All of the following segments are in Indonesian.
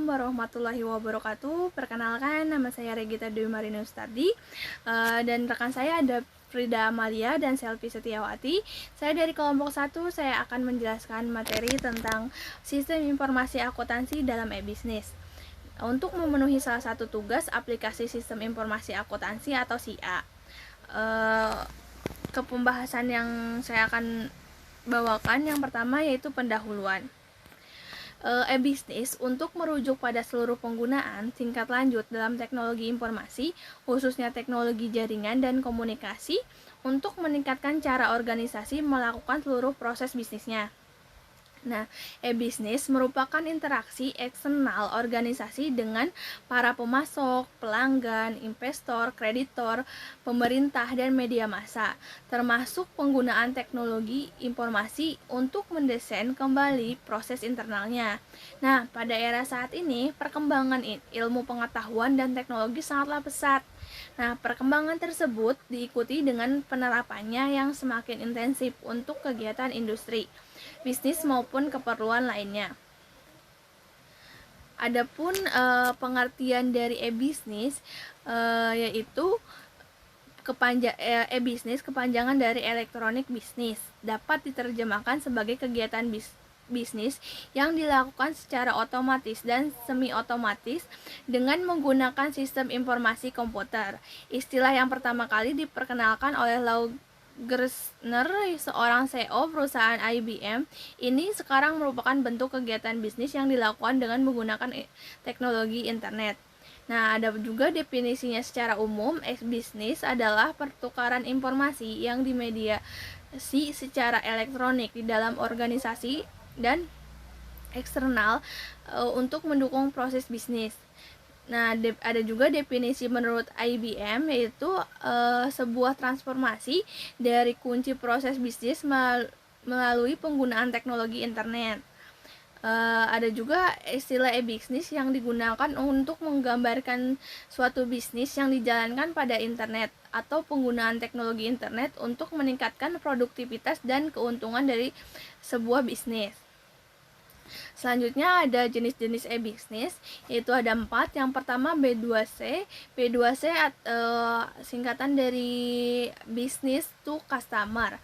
warahmatullahi wabarakatuh. Perkenalkan, nama saya Regita Dwi Marinustardi, dan rekan saya ada Frida Amalia dan Selvi Setiawati. Saya dari kelompok 1, saya akan menjelaskan materi tentang sistem informasi akuntansi dalam e-bisnis. Untuk memenuhi salah satu tugas aplikasi sistem informasi akuntansi atau SIA. Ke pembahasan yang saya akan bawakan, yang pertama yaitu pendahuluan. E-bisnis untuk merujuk pada seluruh penggunaan tingkat lanjut dalam teknologi informasi, khususnya teknologi jaringan dan komunikasi, untuk meningkatkan cara organisasi melakukan seluruh proses bisnisnya. Nah, e-bisnis merupakan interaksi eksternal organisasi dengan para pemasok, pelanggan, investor, kreditor, pemerintah, dan media massa, termasuk penggunaan teknologi informasi untuk mendesain kembali proses internalnya. Nah, pada era saat ini, perkembangan ilmu pengetahuan dan teknologi sangatlah pesat. Nah, perkembangan tersebut diikuti dengan penerapannya yang semakin intensif untuk kegiatan industri, bisnis maupun keperluan lainnya. Adapun pengertian dari e-bisnis yaitu e-bisnis kepanjangan dari elektronik bisnis, dapat diterjemahkan sebagai kegiatan bisnis yang dilakukan secara otomatis dan semi-otomatis dengan menggunakan sistem informasi komputer. Istilah yang pertama kali diperkenalkan oleh Lou Gerstner, seorang CEO perusahaan IBM. Ini sekarang merupakan bentuk kegiatan bisnis yang dilakukan dengan menggunakan teknologi internet. Nah, ada juga definisinya secara umum. E-bisnis adalah pertukaran informasi yang dimediasi secara elektronik di dalam organisasi dan eksternal untuk mendukung proses bisnis. Nah, ada juga definisi menurut IBM, yaitu sebuah transformasi dari kunci proses bisnis melalui penggunaan teknologi internet. Ada juga istilah e-bisnis yang digunakan untuk menggambarkan suatu bisnis yang dijalankan pada internet atau penggunaan teknologi internet untuk meningkatkan produktivitas dan keuntungan dari sebuah bisnis. Selanjutnya ada jenis-jenis e-bisnis, yaitu ada 4. Yang pertama B2C. B2C singkatan dari business to customer.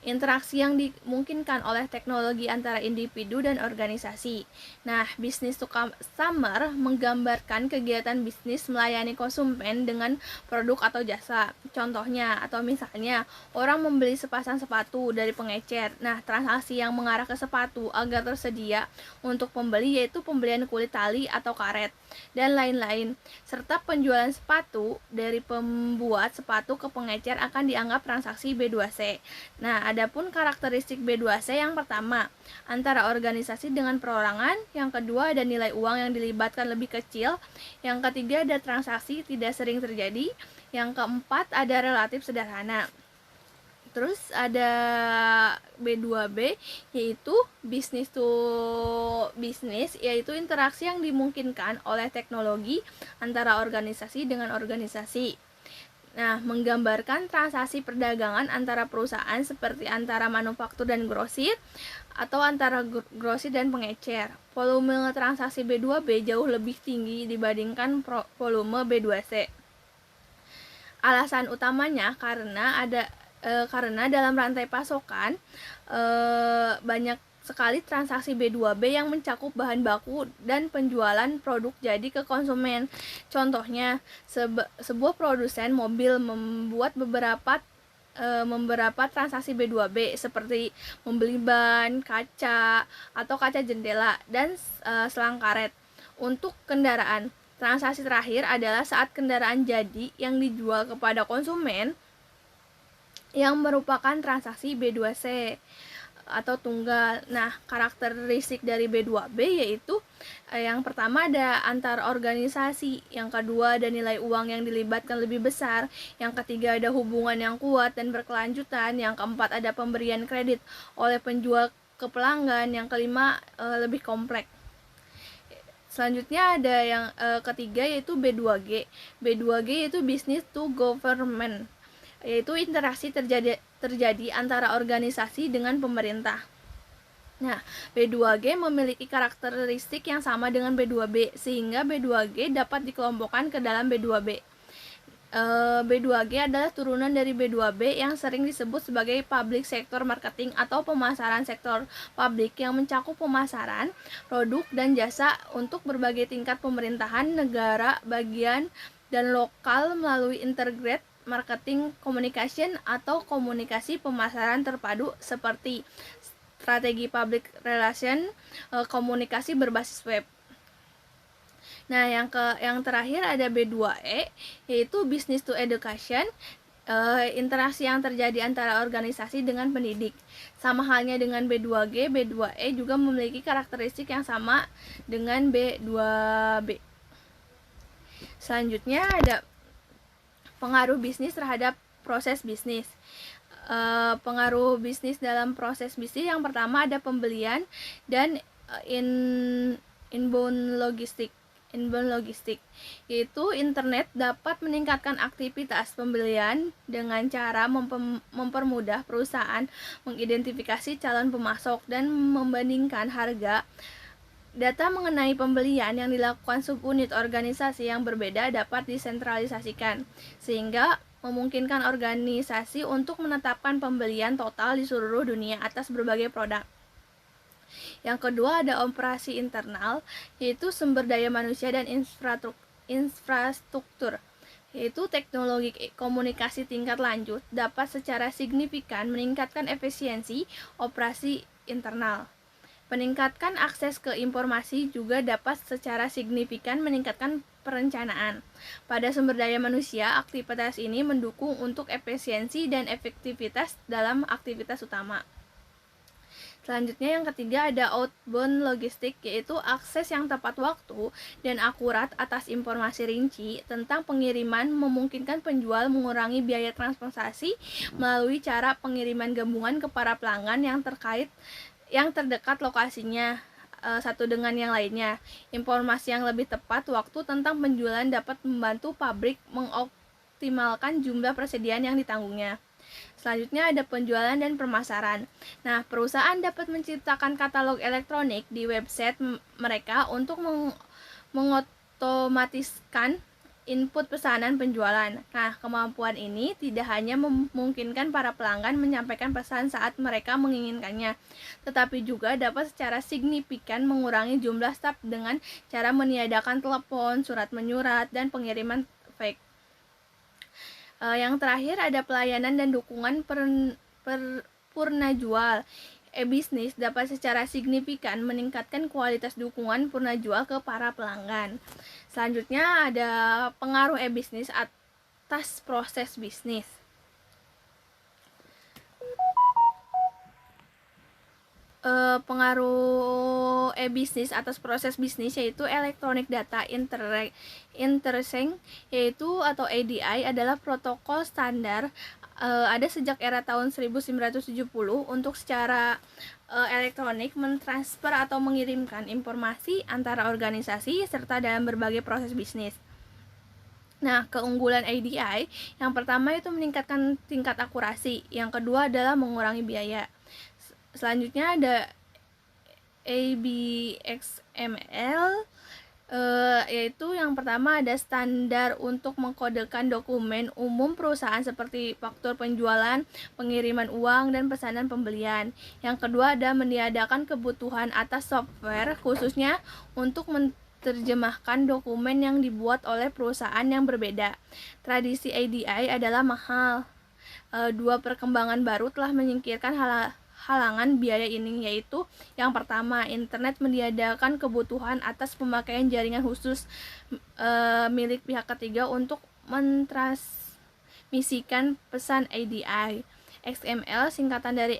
Interaksi yang dimungkinkan oleh teknologi antara individu dan organisasi. Nah, business to customer menggambarkan kegiatan bisnis melayani konsumen dengan produk atau jasa. Contohnya atau misalnya, orang membeli sepasang sepatu dari pengecer. Nah, transaksi yang mengarah ke sepatu agar tersedia untuk pembeli yaitu pembelian kulit tali atau karet dan lain-lain, serta penjualan sepatu dari pembuat sepatu ke pengecer akan dianggap transaksi B2C. Nah, adapun karakteristik B2C, yang pertama, antara organisasi dengan perorangan, yang kedua ada nilai uang yang dilibatkan lebih kecil, yang ketiga ada transaksi tidak sering terjadi, yang keempat ada relatif sederhana. Terus ada B2B, yaitu business to business, yaitu interaksi yang dimungkinkan oleh teknologi antara organisasi dengan organisasi. Nah, menggambarkan transaksi perdagangan antara perusahaan seperti antara manufaktur dan grosir atau antara grosir dan pengecer. Volume transaksi B2B jauh lebih tinggi dibandingkan volume B2C. Alasan utamanya karena dalam rantai pasokan banyak sekali transaksi B2B yang mencakup bahan baku dan penjualan produk jadi ke konsumen. Contohnya, sebuah produsen mobil membuat beberapa transaksi B2B seperti membeli ban, kaca, atau kaca jendela, dan selang karet untuk kendaraan. Transaksi terakhir adalah saat kendaraan jadi yang dijual kepada konsumen, yang merupakan transaksi B2C atau tunggal. Nah, karakteristik dari B2B yaitu yang pertama ada antar organisasi, yang kedua ada nilai uang yang dilibatkan lebih besar, yang ketiga ada hubungan yang kuat dan berkelanjutan, yang keempat ada pemberian kredit oleh penjual ke pelanggan, yang kelima lebih kompleks. Selanjutnya ada yang ketiga yaitu B2G. B2G yaitu business to government, yaitu interaksi terjadi antara organisasi dengan pemerintah. Nah, B2G memiliki karakteristik yang sama dengan B2B, sehingga B2G dapat dikelompokkan ke dalam B2B. B2G adalah turunan dari B2B yang sering disebut sebagai public sector marketing atau pemasaran sektor publik yang mencakup pemasaran, produk, dan jasa untuk berbagai tingkat pemerintahan, negara, bagian, dan lokal melalui integrated marketing communication atau komunikasi pemasaran terpadu seperti strategi public relation, komunikasi berbasis web. Nah, yang terakhir ada B2E, yaitu business to education, interaksi yang terjadi antara organisasi dengan pendidik. Sama halnya dengan B2G, B2E juga memiliki karakteristik yang sama dengan B2B. Selanjutnya ada pengaruh bisnis terhadap proses bisnis. Pengaruh bisnis dalam proses bisnis yang pertama ada pembelian dan inbound logistik, yaitu internet dapat meningkatkan aktivitas pembelian dengan cara mempermudah perusahaan mengidentifikasi calon pemasok dan membandingkan harga. Data mengenai pembelian yang dilakukan subunit organisasi yang berbeda dapat disentralisasikan, sehingga memungkinkan organisasi untuk menetapkan pembelian total di seluruh dunia atas berbagai produk. Yang kedua ada operasi internal, yaitu sumber daya manusia dan infrastruktur, yaitu teknologi komunikasi tingkat lanjut dapat secara signifikan meningkatkan efisiensi operasi internal. Meningkatkan akses ke informasi juga dapat secara signifikan meningkatkan perencanaan. Pada sumber daya manusia, aktivitas ini mendukung untuk efisiensi dan efektivitas dalam aktivitas utama. Selanjutnya yang ketiga ada outbound logistik, yaitu akses yang tepat waktu dan akurat atas informasi rinci tentang pengiriman memungkinkan penjual mengurangi biaya transportasi melalui cara pengiriman gabungan ke para pelanggan yang terdekat lokasinya satu dengan yang lainnya. Informasi yang lebih tepat waktu tentang penjualan dapat membantu pabrik mengoptimalkan jumlah persediaan yang ditanggungnya. Selanjutnya ada penjualan dan pemasaran. Nah, perusahaan dapat menciptakan katalog elektronik di website mereka untuk mengotomatiskan input pesanan penjualan. Nah, kemampuan ini tidak hanya memungkinkan para pelanggan menyampaikan pesan saat mereka menginginkannya, tetapi juga dapat secara signifikan mengurangi jumlah staf dengan cara meniadakan telepon, surat menyurat, dan pengiriman fake. Yang terakhir ada pelayanan dan dukungan purna jual. E-bisnis dapat secara signifikan meningkatkan kualitas dukungan purna jual ke para pelanggan. Selanjutnya ada pengaruh e-bisnis atas proses bisnis. Pengaruh e-bisnis atas proses bisnis yaitu electronic data interchange, yaitu atau EDI adalah protokol standar ada sejak era tahun 1970 untuk secara elektronik mentransfer atau mengirimkan informasi antara organisasi serta dalam berbagai proses bisnis. Nah, keunggulan EDI yang pertama itu meningkatkan tingkat akurasi, yang kedua adalah mengurangi biaya. Selanjutnya ada ABXML, yaitu yang pertama ada standar untuk mengkodekan dokumen umum perusahaan seperti faktur penjualan, pengiriman uang, dan pesanan pembelian. Yang kedua ada meniadakan kebutuhan atas software khususnya untuk menerjemahkan dokumen yang dibuat oleh perusahaan yang berbeda. Tradisi ADI adalah mahal. Dua perkembangan baru telah menyingkirkan halangan biaya ini, yaitu yang pertama, internet meniadakan kebutuhan atas pemakaian jaringan khusus milik pihak ketiga untuk mentransmisikan pesan ADI. XML, singkatan dari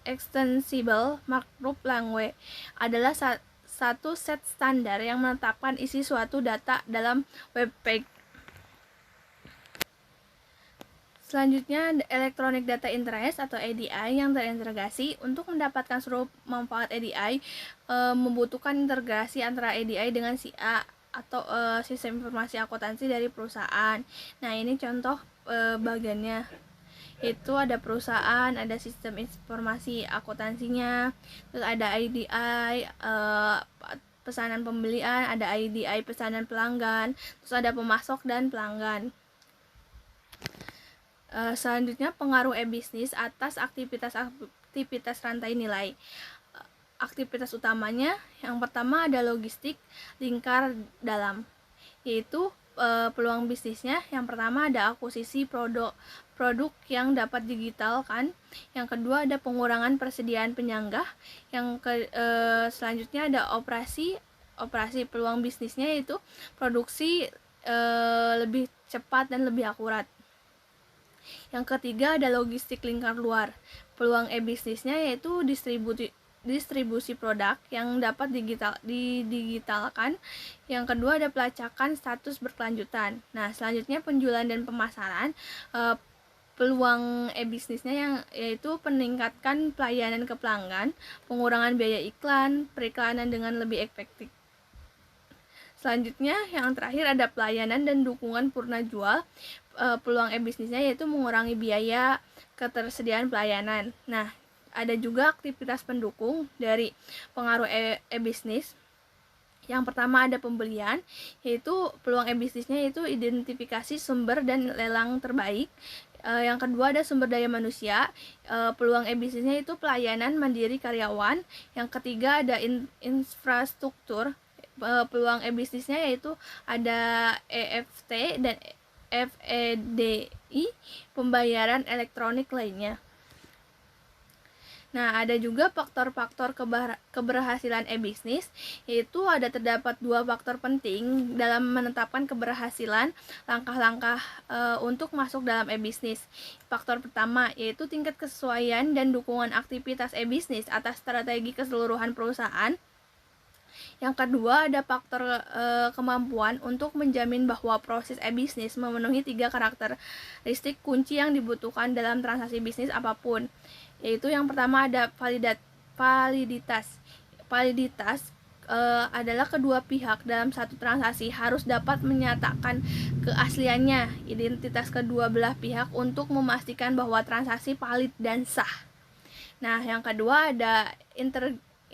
Extensible Markup Language, adalah satu set standar yang menetapkan isi suatu data dalam web page. Selanjutnya, Electronic Data Interface atau EDI yang terintegrasi. Untuk mendapatkan seluruh manfaat EDI membutuhkan integrasi antara EDI dengan SIA atau sistem informasi akuntansi dari perusahaan. Nah, ini contoh bagiannya. Itu ada perusahaan, ada sistem informasi akuntansinya, terus ada IDI, pesanan pembelian, ada IDI pesanan pelanggan, terus ada pemasok dan pelanggan. Selanjutnya pengaruh e-bisnis atas aktivitas rantai nilai. Aktivitas utamanya yang pertama ada logistik lingkar dalam, yaitu peluang bisnisnya yang pertama ada akuisisi produk yang dapat digitalkan, yang kedua ada pengurangan persediaan penyanggah, selanjutnya ada operasi peluang bisnisnya yaitu produksi lebih cepat dan lebih akurat. Yang ketiga ada logistik lingkar luar, peluang e-bisnisnya yaitu distribusi produk yang dapat digitalkan. Yang kedua ada pelacakan status berkelanjutan. Nah, selanjutnya penjualan dan pemasaran. Peluang e-bisnisnya yaitu peningkatkan pelayanan ke pelanggan, pengurangan biaya iklan, periklanan dengan lebih efektif. Selanjutnya yang terakhir ada pelayanan dan dukungan purna jual. Peluang e-bisnisnya yaitu mengurangi biaya ketersediaan pelayanan. Nah, ada juga aktivitas pendukung dari pengaruh e-bisnis. Yang pertama ada pembelian, yaitu peluang e-bisnisnya yaitu identifikasi sumber dan lelang terbaik. Yang kedua ada sumber daya manusia, peluang e-bisnisnya itu pelayanan mandiri karyawan. Yang ketiga ada infrastruktur, peluang e-bisnisnya yaitu ada EFT dan FEDI, pembayaran elektronik lainnya. Nah, ada juga faktor-faktor keberhasilan e-bisnis, yaitu terdapat 2 faktor penting dalam menetapkan keberhasilan langkah-langkah untuk masuk dalam e-bisnis. Faktor pertama yaitu tingkat kesesuaian dan dukungan aktivitas e-bisnis atas strategi keseluruhan perusahaan. Yang kedua ada faktor kemampuan untuk menjamin bahwa proses e-bisnis memenuhi 3 karakteristik kunci yang dibutuhkan dalam transaksi bisnis apapun. Yaitu yang pertama ada validitas. Validitas adalah kedua pihak dalam satu transaksi harus dapat menyatakan keasliannya, identitas kedua belah pihak untuk memastikan bahwa transaksi valid dan sah. Nah, yang kedua ada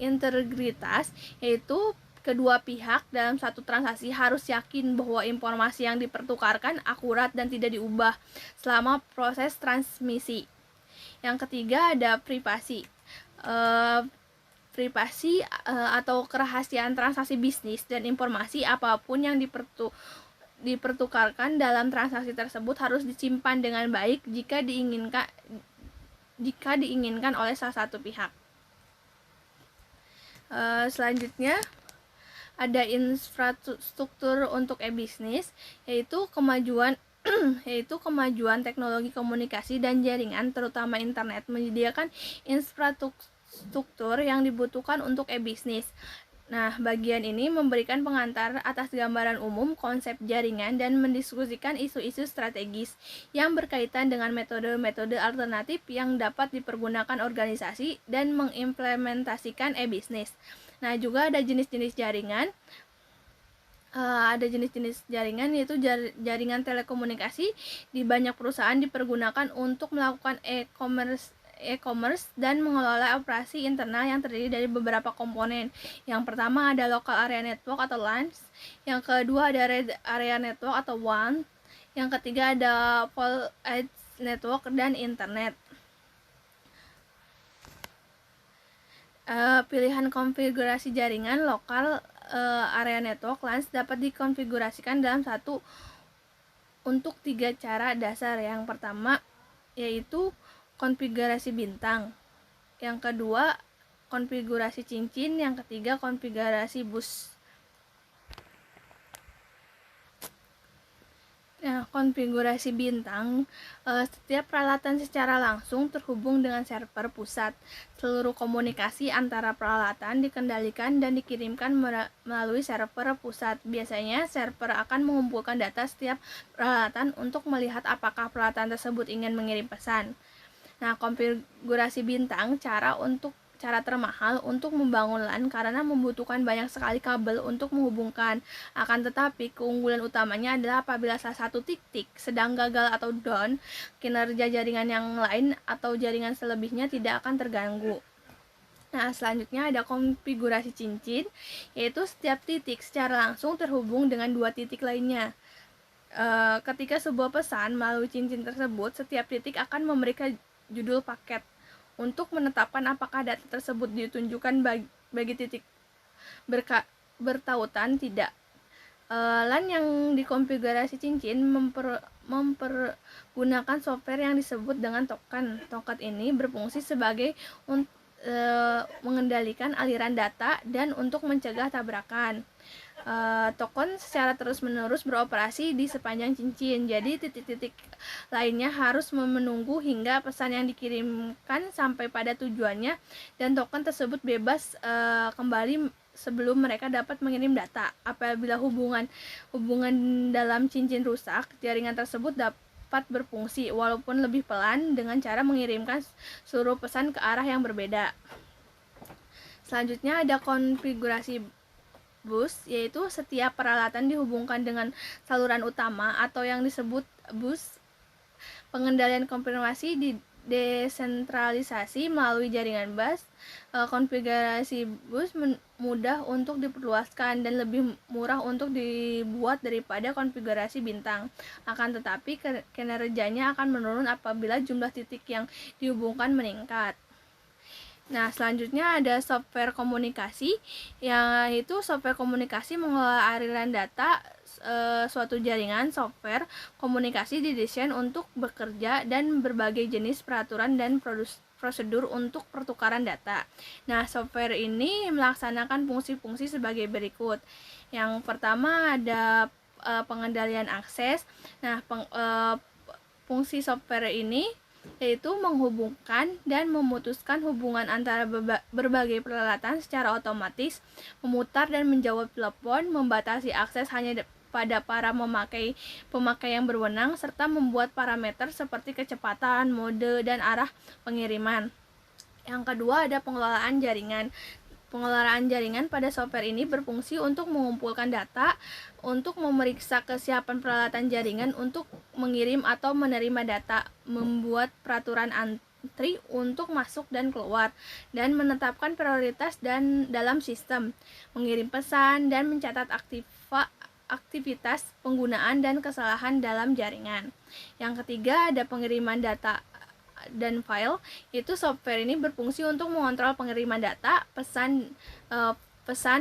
integritas, yaitu kedua pihak dalam satu transaksi harus yakin bahwa informasi yang dipertukarkan akurat dan tidak diubah selama proses transmisi. Yang ketiga ada privasi. Privasi atau kerahasiaan transaksi bisnis dan informasi apapun yang dipertukarkan dalam transaksi tersebut harus disimpan dengan baik jika diinginkan oleh salah satu pihak. Selanjutnya ada infrastruktur untuk e-bisnis, yaitu kemajuan teknologi komunikasi dan jaringan, terutama internet, menyediakan infrastruktur yang dibutuhkan untuk e-bisnis. Nah, bagian ini memberikan pengantar atas gambaran umum konsep jaringan dan mendiskusikan isu-isu strategis yang berkaitan dengan metode-metode alternatif yang dapat dipergunakan organisasi dan mengimplementasikan e-bisnis. Nah, juga ada jenis-jenis jaringan. Yaitu jaringan telekomunikasi di banyak perusahaan dipergunakan untuk melakukan e-commerce dan mengelola operasi internal yang terdiri dari beberapa komponen. Yang pertama ada local area network atau LANs, yang kedua ada red area network atau WAN, yang ketiga ada full edge network dan internet. Pilihan konfigurasi jaringan lokal area network LANs dapat dikonfigurasikan dalam untuk 3 cara dasar. Yang pertama yaitu konfigurasi bintang, yang kedua konfigurasi cincin, yang ketiga konfigurasi bus. Nah, konfigurasi bintang, setiap peralatan secara langsung terhubung dengan server pusat. Seluruh komunikasi antara peralatan dikendalikan dan dikirimkan melalui server pusat. Biasanya server akan mengumpulkan data setiap peralatan untuk melihat apakah peralatan tersebut ingin mengirim pesan. Nah, konfigurasi bintang, cara cara termahal untuk membangun LAN karena membutuhkan banyak sekali kabel untuk menghubungkan. Akan tetapi, keunggulan utamanya adalah apabila salah satu titik sedang gagal atau down, kinerja jaringan yang lain atau jaringan selebihnya tidak akan terganggu. Nah, selanjutnya ada konfigurasi cincin, yaitu setiap titik secara langsung terhubung dengan dua titik lainnya. Ketika sebuah pesan melalui cincin tersebut, setiap titik akan memberikan judul paket untuk menetapkan apakah data tersebut ditunjukkan bagi titik bertautan tidak. LAN yang dikonfigurasi cincin mempergunakan software yang disebut dengan token. Token ini berfungsi sebagai mengendalikan aliran data dan untuk mencegah tabrakan. Token secara terus-menerus beroperasi di sepanjang cincin, jadi titik-titik lainnya harus menunggu hingga pesan yang dikirimkan sampai pada tujuannya dan token tersebut bebas kembali sebelum mereka dapat mengirim data. Apabila hubungan dalam cincin rusak, jaringan tersebut dapat berfungsi walaupun lebih pelan dengan cara mengirimkan seluruh pesan ke arah yang berbeda. Selanjutnya ada konfigurasi bus, yaitu setiap peralatan dihubungkan dengan saluran utama atau yang disebut bus. Pengendalian konfirmasi desentralisasi melalui jaringan bus. Konfigurasi bus mudah untuk diperluaskan dan lebih murah untuk dibuat daripada konfigurasi bintang. Akan tetapi kinerjanya akan menurun apabila jumlah titik yang dihubungkan meningkat. Nah, selanjutnya ada software komunikasi, yaitu software komunikasi mengelola aliran data suatu jaringan. Software komunikasi didesain untuk bekerja dan berbagai jenis peraturan dan prosedur untuk pertukaran data. Nah, software ini melaksanakan fungsi-fungsi sebagai berikut. Yang pertama ada pengendalian akses. Nah, fungsi software ini yaitu menghubungkan dan memutuskan hubungan antara berbagai peralatan secara otomatis, memutar dan menjawab telepon, membatasi akses hanya pada para pemakai yang berwenang, serta membuat parameter seperti kecepatan, mode, dan arah pengiriman. Yang kedua ada pengelolaan jaringan. Pengelolaan jaringan pada software ini berfungsi untuk mengumpulkan data, untuk memeriksa kesiapan peralatan jaringan untuk mengirim atau menerima data, membuat peraturan antri untuk masuk dan keluar, dan menetapkan prioritas dalam sistem, mengirim pesan, dan mencatat aktivitas penggunaan dan kesalahan dalam jaringan. Yang ketiga ada pengiriman data dan file, itu software ini berfungsi untuk mengontrol pengiriman data, pesan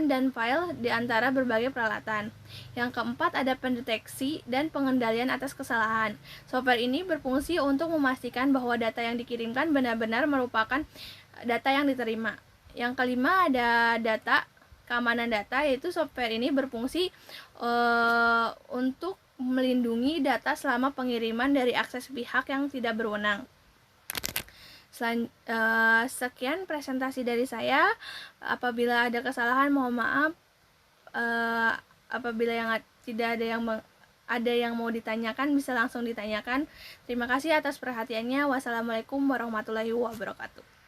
dan file di antara berbagai peralatan. Yang keempat ada pendeteksi dan pengendalian atas kesalahan. Software ini berfungsi untuk memastikan bahwa data yang dikirimkan benar-benar merupakan data yang diterima. Yang kelima ada keamanan data, yaitu software ini berfungsi untuk melindungi data selama pengiriman dari akses pihak yang tidak berwenang. Sekian presentasi dari saya. Apabila ada kesalahan mohon maaf. Apabila tidak ada yang mau ditanyakan bisa langsung ditanyakan. Terima kasih atas perhatiannya. Wassalamualaikum warahmatullahi wabarakatuh.